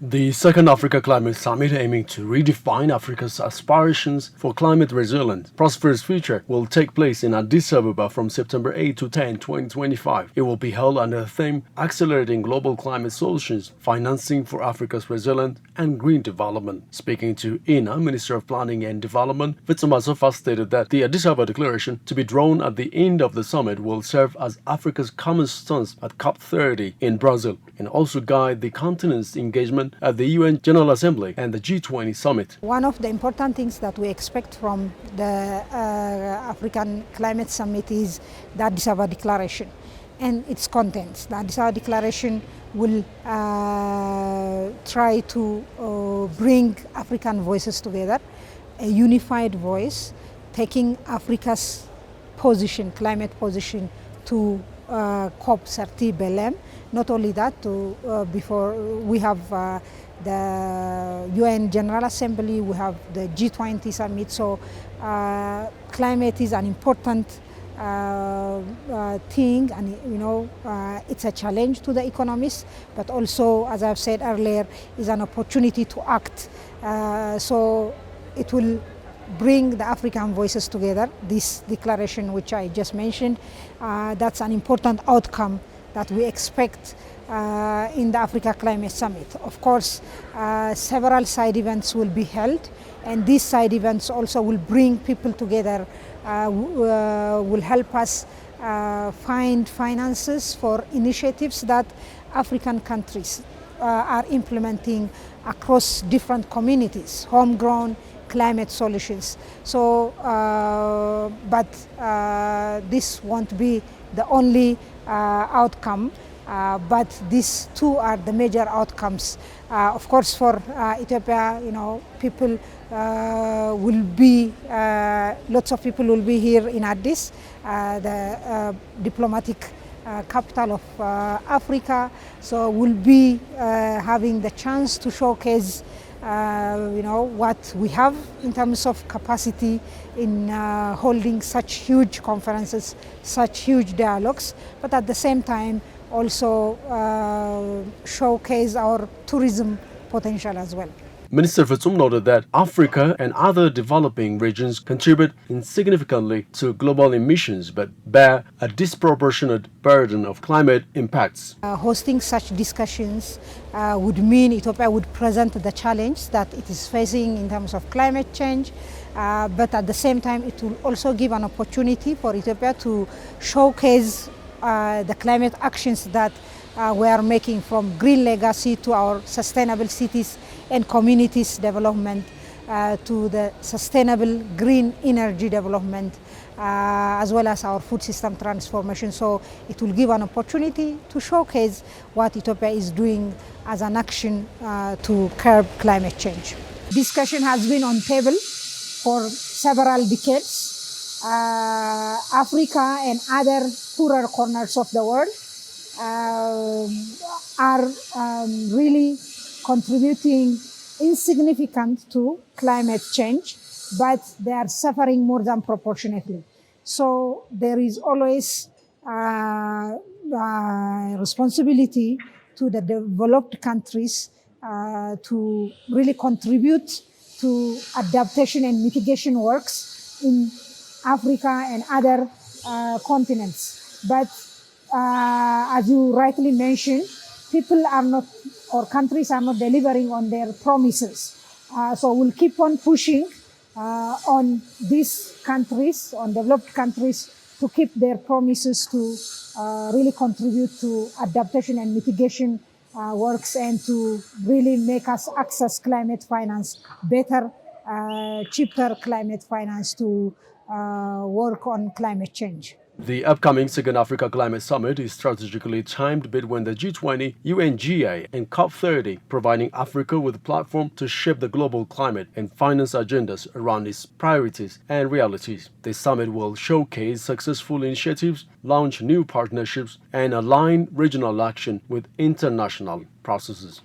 The Second Africa Climate Summit, aiming to redefine Africa's aspirations for climate resilient, prosperous future, will take place in Addis Ababa from September 8 to 10, 2025. It will be held under the theme Accelerating Global Climate Solutions, Financing for Africa's Resilient and Green Development. Speaking to INA, Minister of Planning and Development, Fitsum stated that the Addis Ababa Declaration, to be drawn at the end of the summit, will serve as Africa's common stance at COP30 in Brazil and also guide the continent's engagement at the UN General Assembly and the G20 summit. One of the important things that we expect from the African Climate Summit is the Addis Ababa Declaration and its contents. The Addis Ababa Declaration will try to bring African voices together, a unified voice, taking Africa's position, climate position, to COP30 Belém. Not only that, before we have the UN General Assembly, we have the G20 summit. So climate is an important thing, and it's a challenge to the economies, but also, as I've said earlier, is an opportunity to act. So it will bring the African voices together. This declaration, which I just mentioned, that's an important outcome that we expect in the Africa Climate Summit. Of course, several side events will be held, and these side events also will bring people together, will help us find finances for initiatives that African countries are implementing across different communities, homegrown climate solutions. So, but this won't be the only outcome, but these two are the major outcomes. Of course, for Ethiopia, people will be, lots of people will be here in Addis, the diplomatic capital of Africa. So we'll be having the chance to showcase what we have in terms of capacity in holding such huge conferences, such huge dialogues, but at the same time also showcase our tourism potential as well. Minister Fitsum noted that Africa and other developing regions contribute insignificantly to global emissions but bear a disproportionate burden of climate impacts. Hosting such discussions would mean Ethiopia would present the challenge that it is facing in terms of climate change, but at the same time it will also give an opportunity for Ethiopia to showcase the climate actions that we are making, from green legacy to our sustainable cities and communities development, to the sustainable green energy development, as well as our food system transformation. So it will give an opportunity to showcase what Ethiopia is doing as an action to curb climate change. Discussion has been on table for several decades. Africa and other poorer corners of the world are really contributing insignificant to climate change, but they are suffering more than proportionately. So there is always responsibility to the developed countries to really contribute to adaptation and mitigation works in Africa and other continents. But as you rightly mentioned, people are not, or countries are not delivering on their promises. So we'll keep on pushing on these countries, on developed countries, to keep their promises to really contribute to adaptation and mitigation works, and to really make us access climate finance better, cheaper climate finance to work on climate change. The upcoming Second Africa Climate Summit is strategically timed between the G20, UNGA, and COP30, providing Africa with a platform to shape the global climate and finance agendas around its priorities and realities. The summit will showcase successful initiatives, launch new partnerships, and align regional action with international processes.